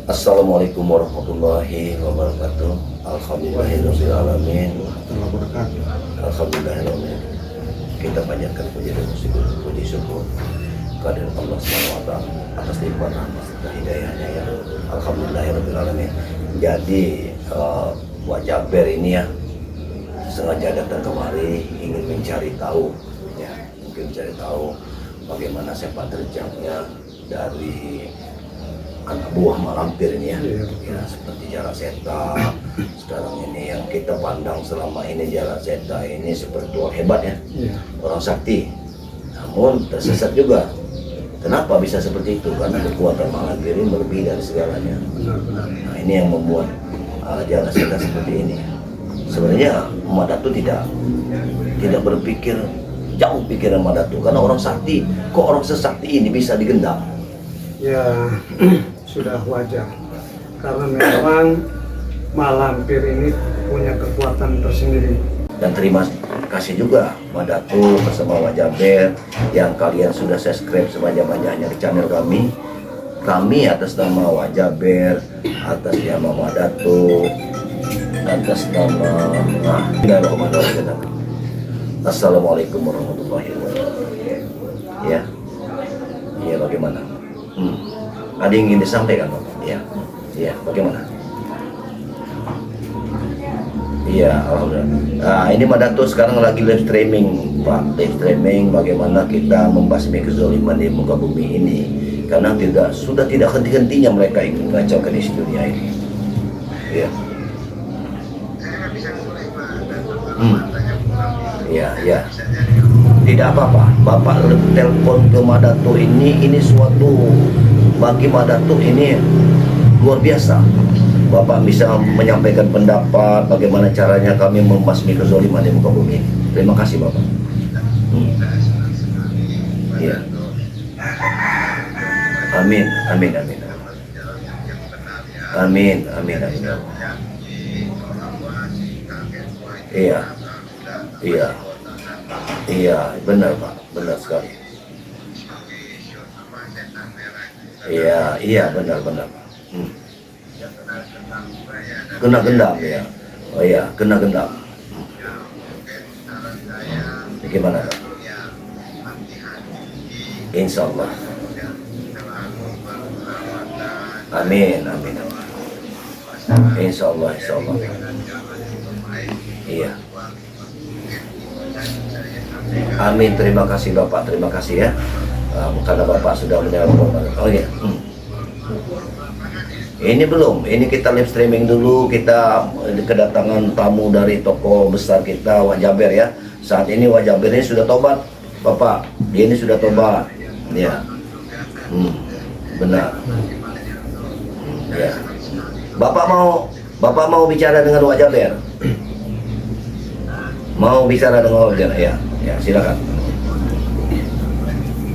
Assalamualaikum warahmatullahi wabarakatuh. Alhamdulillahirrahmanirrahim. Alhamdulillahirrahmanirrahim. Kita panjatkan puji dan puji syukur kehadirat Allah SWT atas limpahan rahmat serta hidayahnya ya. Alhamdulillahirrahmanirrahim. Jadi Wak Jaber ini ya sengaja datang kemari ingin mencari tahu ya, mungkin mencari tahu bagaimana sepak terjangnya dari anak buah Mak Lampir ini ya, ya seperti Jala Seta. Sekarang ini yang kita pandang selama ini Jala Seta ini seperti orang hebat ya, orang sakti. Namun tersesat juga. Kenapa bisa seperti itu? Karena kekuatan Mak Lampir ini melebihi dari segalanya. Nah ini yang membuat Jala Seta seperti ini. Sebenarnya Mak Datuk tidak berpikir jauh pikiran Mak Datuk, karena orang sakti. Kok orang sesakti ini bisa digendam? Ya sudah wajar, karena memang Mak Lampir ini punya kekuatan tersendiri. Dan terima kasih juga Mak Datuk bersama Wak Jaber yang kalian sudah subscribe sebanyak-banyaknya di channel kami. Kami atas nama Wak Jaber, atas nama Mak Datuk, atas nama Bismillahirrahmanirrahim. Assalamualaikum warahmatullahi wabarakatuh. Ya, ya bagaimana? Ada yang ingin disampaikan Bapak? Ya, ya bagaimana? Iya, alhamdulillah. Nah, ini Mak Datuk sekarang lagi live streaming, Pak. Live streaming bagaimana kita membasmi kezaliman di muka bumi ini. Karena sudah tidak henti-hentinya mereka ingin mengacaukan isi dunia ini. Ya. Ya, ya. Tidak apa-apa. Bapak telepon ke Mak Datuk ini suatu bagi Mak Datuk ini luar biasa. Bapak bisa menyampaikan pendapat bagaimana caranya kami membasmi kezaliman di muka bumi. Terima kasih Bapak. Ya. Amin, amin, amin. Amin, amin, amin. Iya, iya, iya, benar Pak, benar sekali. Iya, iya, benar, benar. Kena gendam ya. Oh iya, kena gendam. Bagaimana Pak? Insya Allah. Amin, amin, amin. Insya Allah, insya Allah. Iya. Amin, terima kasih Bapak, terima kasih ya. Karena Bapak sudah menjawab. Oh iya. Ini belum, ini kita live streaming dulu. Kita kedatangan tamu dari toko besar kita, Wak Jaber ya. Saat ini Wak Jaber ini sudah tobat, Bapak. Dia ini sudah tobat. Ya. Benar. Ya. Bapak mau bicara dengan Wak Jaber? Mau bicara dengan Wak Jaber? Ya. Ya, silakan.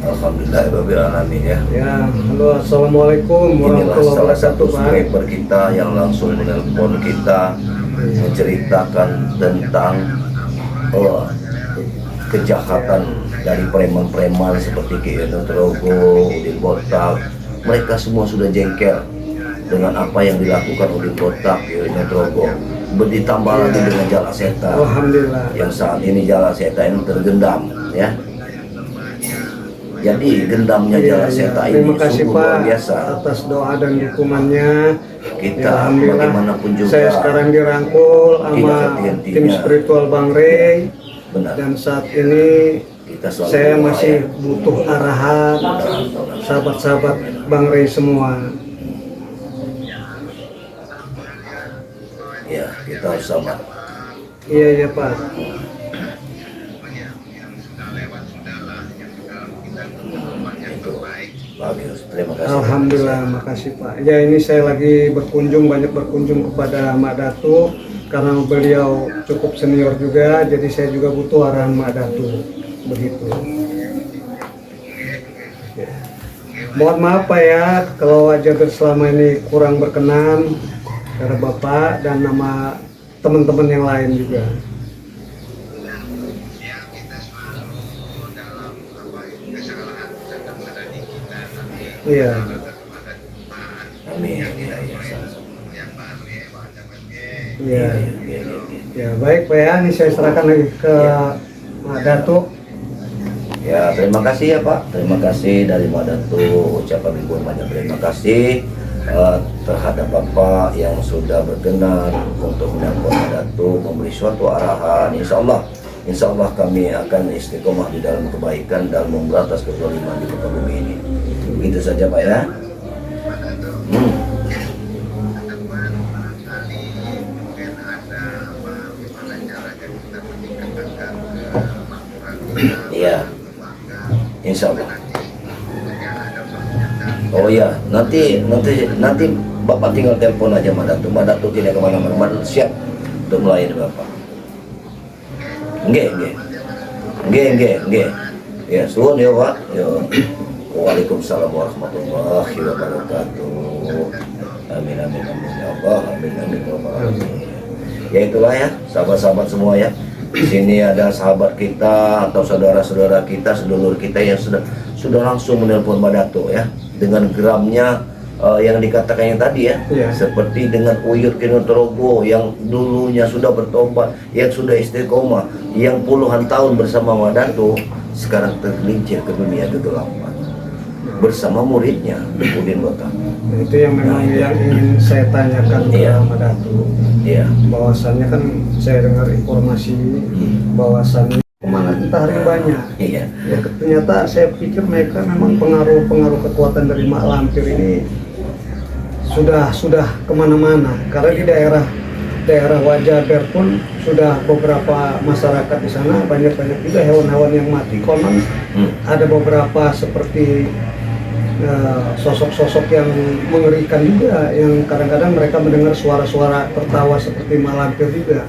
Alhamdulillahirrahmanirrahim ya. Ya, halo, assalamualaikum Inilah warahmatullahi salah satu wabarakatuh. subscriber kita yang langsung menelpon kita menceritakan tentang kejahatan dari preman-preman seperti Ki Trogo, Udin Botak. Mereka semua sudah jengkel dengan apa yang dilakukan Udin Botak, Ki Trogo. Ditambah lagi dengan Jala Seta. Alhamdulillah. Yang saat ini Jala Seta ini tergendam ya. Jadi gendamnya Jala Seta ini terima kasih sungguh Pak luar biasa. atas doa dan dukungannya. Kita Alhamdulillah, bagaimanapun juga saya sekarang dirangkul sama henti-hentinya. tim spiritual Bang Rey. Benar. Dan saat ini Kita selalu saya berdoa, masih ya. butuh arahan sahabat-sahabat Bang Rey semua. Ya, kita harus sabar. Iya ya Pak. Itu bagus. Terima kasih. Alhamdulillah, makasih Pak. Ya ini saya lagi banyak berkunjung kepada Mak Datuk karena beliau cukup senior juga, jadi saya juga butuh arahan Mak Datuk. Begitu. Ya. Mohon maaf Pak ya kalau Wak Jaber selama ini kurang berkenan karena Bapak dan nama teman-teman yang lain juga. Iya. Amin. Ya, ya, sama-sama. Ya, Ya, ya, ya. ya baik Pak ya, ini saya serahkan lagi ke Pak Datuk. Ya, terima kasih ya Pak. Terima kasih dari Madatu. Ucapan ribuan banyak terima kasih terhadap Bapak yang sudah berkenan untuk menyambut Madatu, memberi suatu arahan. Insya Allah kami akan istiqomah di dalam kebaikan dan memberantas kezaliman di muka bumi ini. Begitu saja Pak ya. Iya. Insya Allah. Oh ya, nanti Bapak tinggal telepon aja Mbak Datu tidak kemana-mana, Mbak Datu siap untuk melayani Bapak. Nggih. Ya, suwun ya Pak. Ya. Waalaikumsalam warahmatullahi wabarakatuh. Amin ya Allah. Amin ya Rabbal alamin. Ya itulah ya, sahabat-sahabat semua ya. Di sini ada sahabat kita atau saudara-saudara kita, sedulur kita yang sudah langsung menelpon Mbak Dato ya, dengan geramnya yang dikatakannya tadi ya, seperti dengan Uyut Kinotorogo yang dulunya sudah bertobat, yang sudah istiqomah, yang puluhan tahun bersama Mbak Dato, sekarang tergelincir ke dunia kegelapan bersama muridnya Udin Bota. Itu yang memang yang ingin saya tanyakan ke Mbak Dato. Iya. Bahwasannya kan saya dengar informasi bahwasannya semangat tarik banyak. Iya. Ya, ternyata saya pikir mereka memang pengaruh kekuatan dari Mak Lampir ini sudah kemana-mana. Karena di daerah Wajaber pun sudah beberapa masyarakat di sana banyak juga hewan-hewan yang mati. Konon ada beberapa seperti sosok-sosok yang mengerikan juga, yang kadang-kadang mereka mendengar suara-suara tertawa seperti Mak Lampir juga,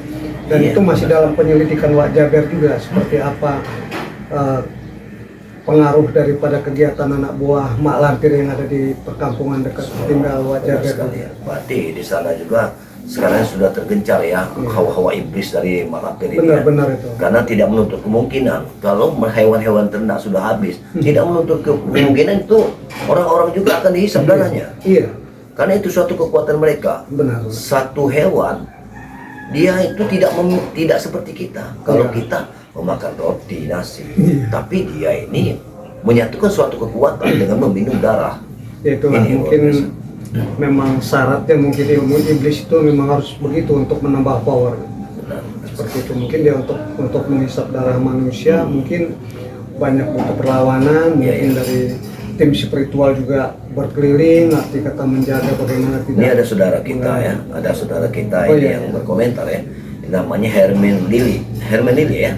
dan itu masih dalam penyelidikan Wak Jaber juga seperti apa pengaruh daripada kegiatan anak buah Mak Lampir yang ada di perkampungan dekat tinggal Wak Jaber. Berarti di sana juga sekarang sudah tergencar ya hawa-hawa iblis dari Mak Lampir ini. Benar itu. Karena tidak menutup kemungkinan kalau hewan-hewan ternak sudah habis, tidak menutup kemungkinan itu orang-orang juga akan dihisap darahnya. Iya. Karena itu suatu kekuatan mereka. Benar. Satu hewan dia itu tidak seperti kita. Kalau kita memakan roti, nasi, tapi dia ini menyatukan suatu kekuatan dengan meminum darah. Itulah mungkin memang syaratnya, mungkin ilmu iblis itu memang harus begitu untuk menambah power. Benar. Seperti itu mungkin dia untuk menghisap darah manusia, mungkin banyak butuh perlawanan, mungkin dari tim spiritual juga berkeliling, arti kata menjaga bagaimana tidak. Ini ada saudara kita ya, ada saudara kita ini yang berkomentar ya, namanya Herman Lili ya.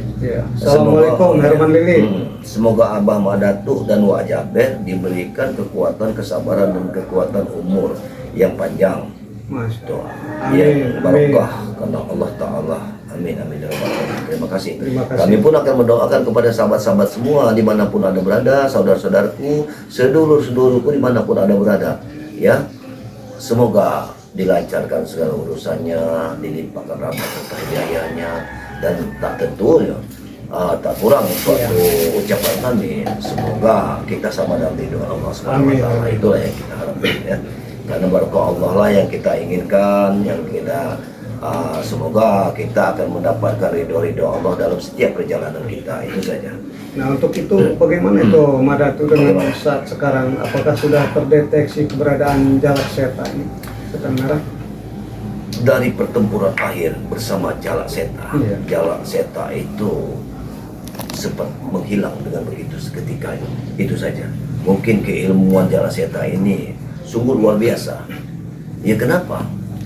Assalamualaikum Herman Lili. Semoga Abah Madatu dan Wak Jaber diberikan kekuatan, kesabaran dan kekuatan umur yang panjang. Doa yang barokah karena Allah Ta'ala. Amin ya Rabbal alamin. Terima kasih. Kami pun akan mendoakan kepada sahabat-sahabat semua dimanapun anda berada, saudara-saudaraku, sedulur-sedulurku dimanapun anda berada. Ya, semoga dilancarkan segala urusannya, dilimpahkan rahmat serta hidayahnya, dan tak tentu ya, tak kurang suatu ucapan kami. Semoga kita sama dalam ridho Allah Subhanahu wa Ta'ala. Itulah yang kita harapkan ya. Karena barokah Allah lah yang kita inginkan, yang kita semoga kita akan mendapatkan ridho Allah dalam setiap perjalanan kita. Itu saja. Nah, untuk itu bagaimana itu Madatu dengan saat sekarang, apakah sudah terdeteksi keberadaan jalak setan setan merah? Dari pertempuran akhir bersama jalak setan, jalak setan itu sempat menghilang dengan begitu seketika. Itu saja. Mungkin keilmuan jalak setan ini sungguh luar biasa. Ya kenapa?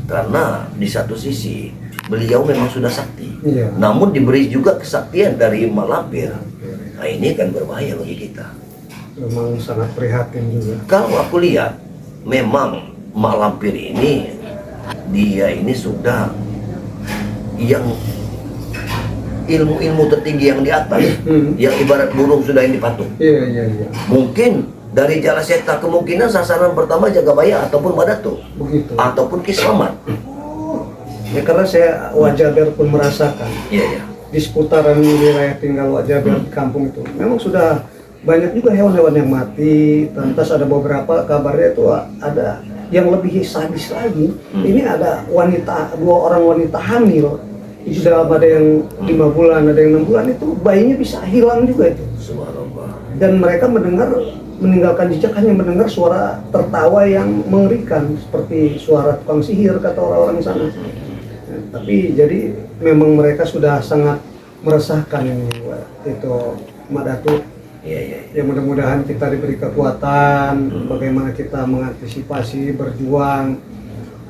Karena di satu sisi beliau memang sudah sakti, namun diberi juga kesaktian dari Mak Lampir. Nah ini kan berbahaya bagi kita. Memang sangat prihatin juga. Kalau aku lihat, memang Mak Lampir ini, dia ini sudah yang ilmu-ilmu tertinggi yang di atas, yang ibarat burung sudah yang dipatung. Iya. Mungkin dari Jalak Setan kemungkinan sasaran pertama Jagabaya ataupun Madatu, begitu, ataupun Ki Slamet. Ya karena saya Wak Jaber pun merasakan. Iya. Di seputaran wilayah tinggal Wak Jaber di kampung itu memang sudah banyak juga hewan-hewan yang mati. Lantas ada beberapa kabarnya itu ada yang lebih sadis lagi, ini ada dua orang wanita hamil. Itu dalam ada yang 5 bulan, ada yang 6 bulan, itu bayinya bisa hilang juga itu. Subhanallah. Dan mereka meninggalkan jejak hanya mendengar suara tertawa yang mengerikan seperti suara tukang sihir kata orang-orang sana. Tapi jadi memang mereka sudah sangat meresahkan ini itu Mak Datuk. Iya. Ya mudah-mudahan kita diberi kekuatan bagaimana kita mengantisipasi, berjuang,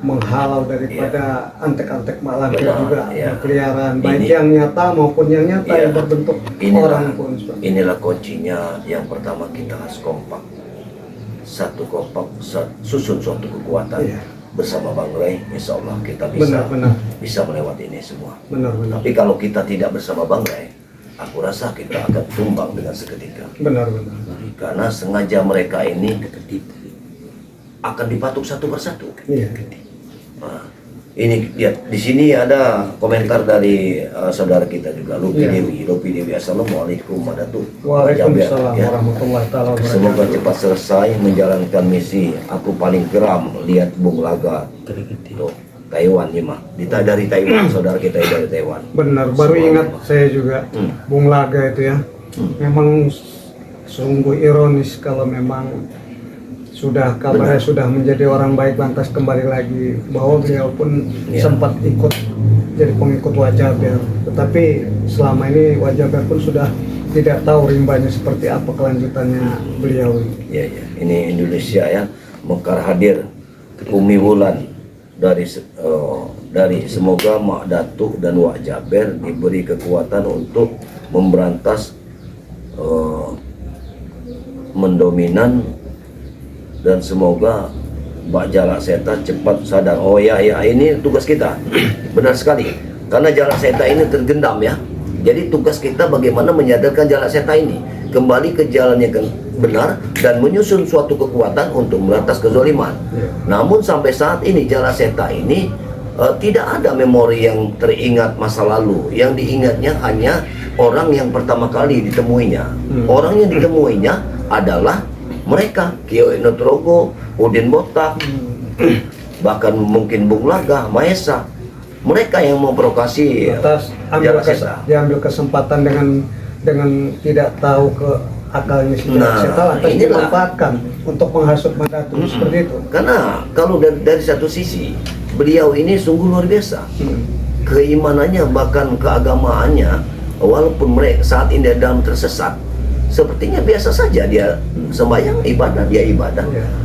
menghalau daripada antek-antek mak lampir juga berkeliaran, baik yang nyata maupun yang nyata yang berbentuk orang pun. Inilah kuncinya. Yang pertama kita harus kompak, susun suatu kekuatan. Bersama Bang Ray, insya Allah kita bisa melewati ini semua. Benar. Tapi kalau kita tidak bersama Bang Ray, aku rasa kita akan tumbang dengan seketika. Benar. Karena sengaja mereka ini akan dipatuk satu persatu. Iya. Nah, ini lihat di sini ada komentar dari saudara kita juga, Lupi Dewi. Assalamualaikum warahmatullahi wabarakatuh. Waalaikumsalam warahmatullahi wabarakatuh. Semoga cepat selesai menjalankan misi. Aku paling geram lihat Bung Laga. Tuh, Taiwan nih mah. Dari Taiwan, saudara kita yang dari Taiwan. Benar, baru ingat saya juga Bung Laga itu ya. Memang sungguh ironis kalau memang kabarnya sudah menjadi orang baik lantas kembali lagi, bahwa beliau pun sempat ikut jadi pengikut Wajaber, tetapi selama ini Wajaber pun sudah tidak tahu rimbanya seperti apa kelanjutannya beliau ini. Iya. Ini Indonesia ya, Mekar hadir Umi Wulan dari semoga Mak Datuk dan Wak Jaber diberi kekuatan untuk memberantas mendominan, dan semoga Mbak Jalak Seta cepat sadar. Oh ya, ini tugas kita. Benar sekali. Karena Jalak Seta ini tergendam ya. Jadi tugas kita bagaimana menyadarkan Jalak Seta ini kembali ke jalan yang benar dan menyusun suatu kekuatan untuk memberantas kezaliman. Namun sampai saat ini Jalak Seta ini tidak ada memori yang teringat masa lalu. Yang diingatnya hanya orang yang pertama kali ditemuinya. Orang yang ditemuinya adalah mereka, Kiai Nutrogo, Udin Botak, bahkan mungkin Bung Laga, Mahesa. Mereka yang memprovokasi Jalak Seta. Diambil kesempatan dengan tidak tahu ke akalnya si Jalak Seta, lantas dimanfaatkan untuk menghasut Mak Datuk seperti itu. Karena kalau dari satu sisi beliau ini sungguh luar biasa, keimanannya bahkan keagamaannya, walaupun mereka saat ini dalam tersesat, sepertinya biasa saja dia sembahyang, ibadah,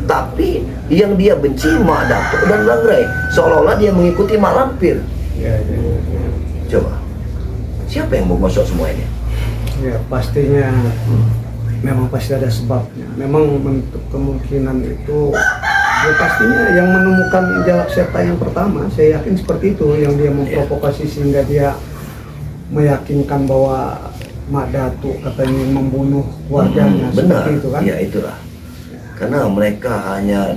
tapi yang dia benci Mak Datuk dan Bang Ray, seolah-olah dia mengikuti mak lampir. Coba, siapa yang mau masuk semua ini? Ya pastinya memang pasti ada sebabnya. Memang bentuk kemungkinan itu ya pastinya yang menemukan Jalak Seta yang pertama, saya yakin seperti itu, yang dia memprovokasi sehingga dia meyakinkan bahwa Mak Datuk katanya membunuh keluarganya. Benar, itu kan? Ya itulah. Karena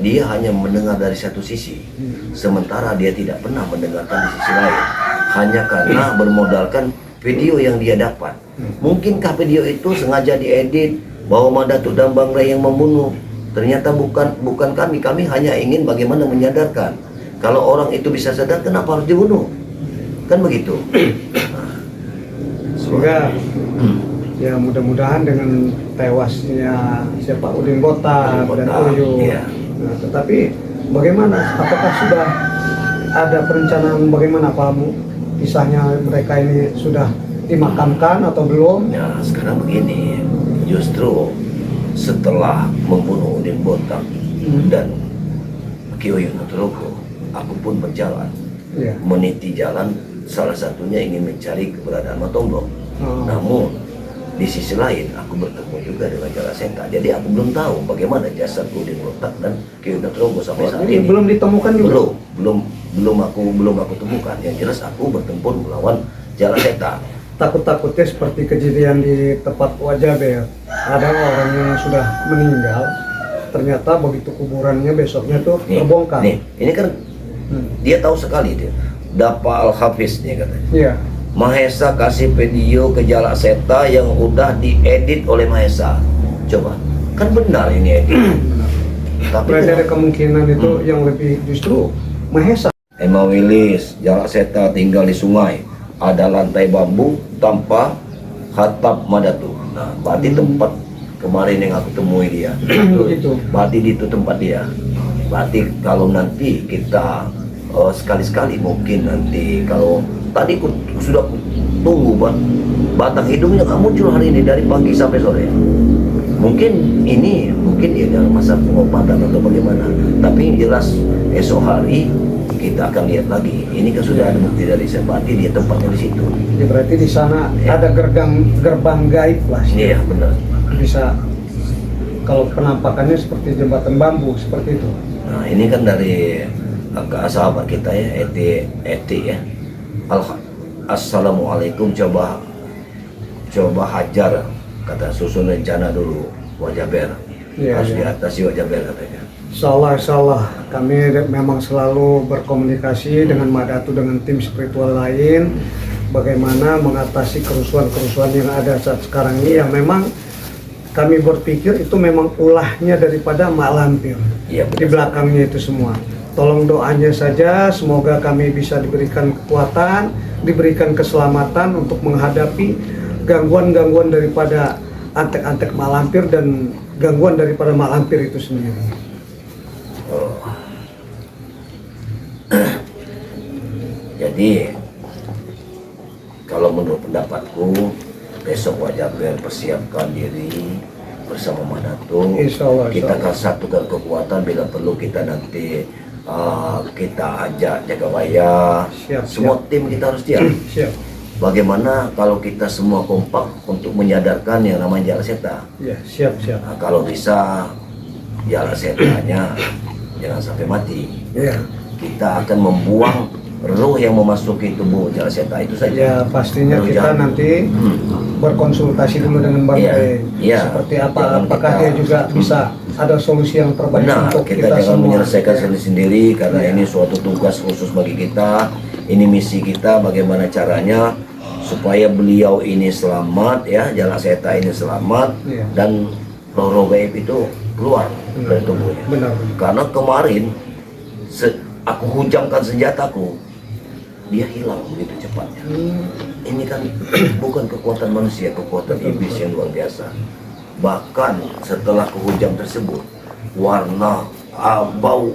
dia hanya mendengar dari satu sisi, sementara dia tidak pernah mendengarkan di sisi lain. Hanya karena bermodalkan video yang dia dapat. Mungkinkah video itu sengaja diedit bahwa Mak Datuk dan Bang Ray yang membunuh? Ternyata bukan kami hanya ingin bagaimana menyadarkan. Kalau orang itu bisa sadar, kenapa harus dibunuh? Kan begitu. Sehingga ya mudah-mudahan dengan tewasnya siapa Udin Botak dan Uyu. Nah, tetapi bagaimana? Apakah sudah ada perencanaan bagaimana Pak kisahnya mereka ini sudah dimakamkan atau belum? Nah sekarang begini, justru setelah membunuh Udin Botak dan Kiai Nutrogo, aku pun berjalan meniti jalan. Salah satunya ingin mencari keberadaan Matombo. Namun di sisi lain aku bertemu juga dengan Jalak Seta. Jadi aku belum tahu bagaimana jasad Udin Botak dan Kiai Nutrogo sampai saat ini. Belum ditemukan juga. Belum aku temukan. Yang jelas aku bertempur melawan Jalak Seta. Takut-takutnya seperti kejadian di tempat Wajaber. Ada orang yang sudah meninggal, ternyata begitu kuburannya besoknya tuh terbongkar. Ini kan dia tahu sekali dia. Dapa Al-Hafiz nih katanya. Iya. Mahesa kasih video ke Jalak Seta yang udah diedit oleh Mahesa. Coba, kan benar ini edit. Tapi berarti ada kemungkinan itu yang lebih justru Mahesa. Emma Willis, Jalak Seta tinggal di sungai, ada lantai bambu tanpa hatap Madatu. Nah, berarti tempat kemarin yang aku temui dia. Itu. Berarti itu tempat dia. Berarti kalau nanti kita sekali-sekali mungkin nanti kalau tadi aku sudah tunggu batang hidungnya nggak muncul hari ini dari pagi sampai sore. Mungkin ya dalam masa pengobatan atau bagaimana. Tapi yang jelas esok hari kita akan lihat lagi. Ini kan sudah ada bukti dari Sebati, dia tempatnya di situ. Ya, berarti di sana ada gerbang gaib lah. Iya benar. Bisa kalau penampakannya seperti jembatan bambu seperti itu. Nah ini kan dari sahabat kita ya, Eti ya. Assalamualaikum, coba hajar, kata susun rencana dulu wajah ber. Harus diatasi wajah ber katanya. Insyaallah kami memang selalu berkomunikasi dengan Madatu dengan tim spiritual lain bagaimana mengatasi kerusuhan-kerusuhan yang ada saat sekarang ini yang memang kami berpikir itu memang ulahnya daripada Mak Lampir. Ya, di belakangnya itu semua. Tolong doanya saja semoga kami bisa diberikan kekuatan, diberikan keselamatan untuk menghadapi gangguan-gangguan daripada antek-antek Mak Lampir dan gangguan daripada Mak Lampir itu sendiri. Jadi kalau menurut pendapatku besok wajah ber persiapkan diri bersama Madatu. Kita akan satukan kekuatan bila perlu kita nanti kita ajak Jagawaya. Semua tim kita harus siap. Bagaimana kalau kita semua kompak untuk menyadarkan yang namanya Jalak Seta? Ya, siap. Nah, kalau bisa Jalak Setanya jangan sampai mati. Ya. Kita akan membuang roh yang memasuki tubuh Jalak Seta itu saja. Ya, pastinya roh kita nanti berkonsultasi dulu dengan Bang Teh. Seperti apa, apakah dia juga bisa ada solusi yang terbaik untuk kita jangan semua. Menyelesaikan sendiri karena ini suatu tugas khusus bagi kita. Ini misi kita, bagaimana caranya supaya beliau ini selamat ya, Jalak Seta ini selamat dan roh-roh gaib itu keluar dari tubuhnya. Benar. Karena kemarin aku hujamkan senjataku, dia hilang begitu cepatnya. Ini kan bukan kekuatan manusia, kekuatan iblis yang luar biasa. Bahkan setelah kehujam tersebut, warna bau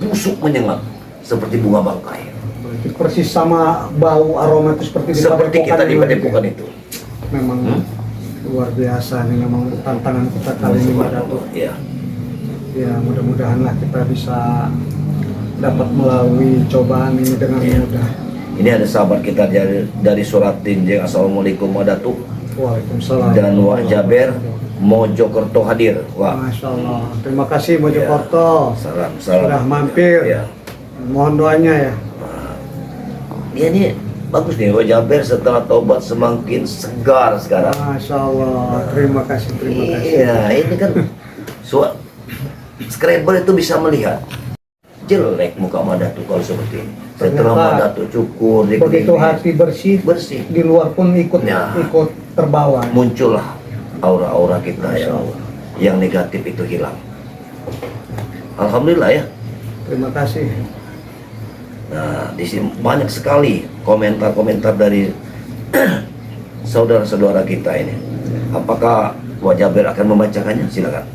busuk menyengat seperti bunga bangkai. Persis sama bau aroma itu seperti kita di padepokan itu. Memang luar biasa ini, memang tantangan kita kali ini Madatu. Ya. Ya, mudah-mudahanlah kita bisa dapat melalui cobaan ini dengan mudah. Ini ada sahabat kita dari Suratin, assalamualaikum Madatu. Waalaikumsalam. Dan Wak Jaber Mojokerto hadir. Wah. Masya Allah. Terima kasih Mojokerto. Salam. Sudah mampir. Ya. Mohon doanya ya. Dia ini bagus nih, Wak Jaber setelah tobat semakin segar sekarang. Masya Allah. Terima kasih. Iya, ini kan Scrabble itu bisa melihat jelek muka Madatu kalau seperti ini. Setelah Madatu cukur, begitu hati bersih, di luar pun ikut terbawa. Muncullah aura-aura kita yang negatif itu hilang. Alhamdulillah ya. Terima kasih. Nah, di sini banyak sekali komentar-komentar dari saudara-saudara kita ini. Apakah Wak Jaber akan membacakannya? Silakan.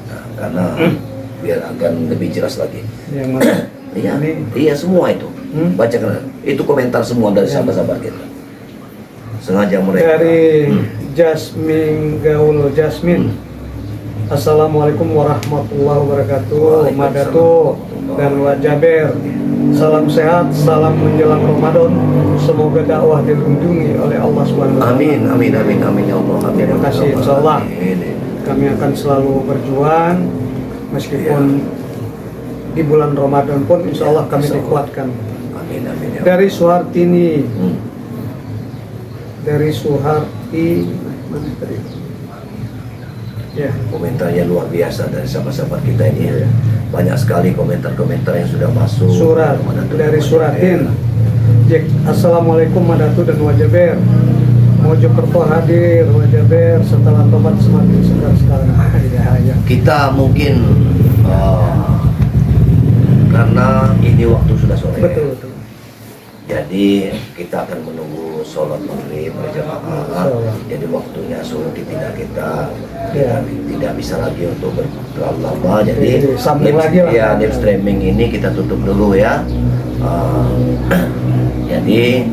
Nah, karena biar akan lebih jelas lagi. Yang mana? Iya semua itu. Bacakan. Itu komentar semua dari sahabat-sahabat kita. Sengaja mereka. Dari Jasmine Gaul Jasmine. Assalamualaikum warahmatullahi wabarakatuh. Madatu dan Wak Jaber. Salam sehat, salam menjelang Ramadan. Semoga dakwah dilindungi oleh Allah SWT. Amin ya Allah. Terima kasih. Insyaallah kami akan selalu berjuang meskipun di bulan Ramadan pun insyaallah kami dikuatkan. Amin. Dari Suhartini. Dari Suharti. Ya, komentarnya luar biasa dari sahabat-sahabat kita ini ya. Banyak sekali komentar-komentar yang sudah masuk. Surat dari Suratin. Assalamualaikum Madatu dan Wak Jaber. Mojokerto hadir, Wak Jaber setelah tobat semakin segar sekarang. Kita mungkin karena ini waktu sudah sore. Betul, betul. Jadi kita akan menunggu sholat maghrib berjamaah. Jadi waktunya suruh tidak kita tidak bisa lagi untuk terlalu lama. Jadi sambung lagi lah. ya live streaming ini kita tutup dulu ya. Jadi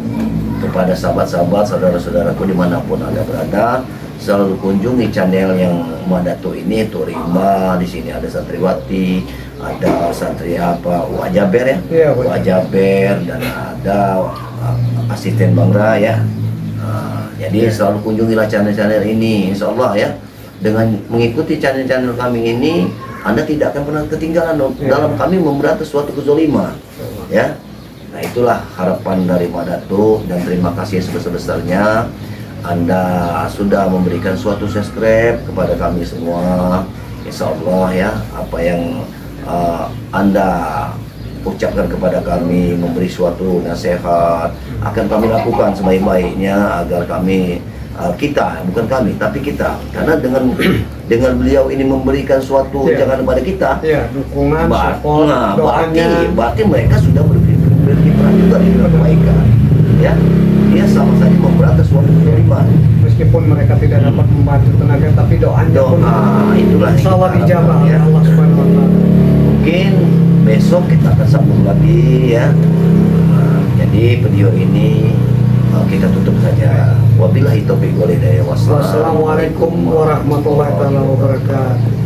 kepada sahabat-sahabat, saudara-saudaraku dimanapun Anda berada, selalu kunjungi channel yang Madatu ini, Turima. Di sini ada santriwati, ada santri Wak Jaber ya, Wak Jaber, dan ada asisten Bang Ra ya. Jadi selalu kunjungilah channel-channel ini, insya Allah ya. Dengan mengikuti channel-channel kami ini, Anda tidak akan pernah ketinggalan dalam kami memberantas suatu kezaliman ya. Nah itulah harapan dari Madatu, dan terima kasih sebesar-besarnya Anda sudah memberikan suatu subscribe kepada kami semua. Insya Allah ya, apa yang Anda ucapkan kepada kami, memberi suatu nasihat, akan kami lakukan sebaik-baiknya agar kami kita, bukan kami tapi kita, karena dengan beliau ini memberikan suatu jangan kepada kita dukungan, support, doanya. berarti mereka sudah berkiprah juga di dalam kebaikan ya. Dia sama saja memberantas suatu kezaliman. Meskipun mereka tidak dapat membantu tenaga, tapi doanya pun itulah insya Allah dijabah oleh Allah Subhanahu wa Ta'ala. Mungkin besok kita akan sambung lagi ya. Jadi video ini kita tutup saja. Wabillahi taufiq wal hidayah. Wassalamualaikum warahmatullahi wabarakatuh.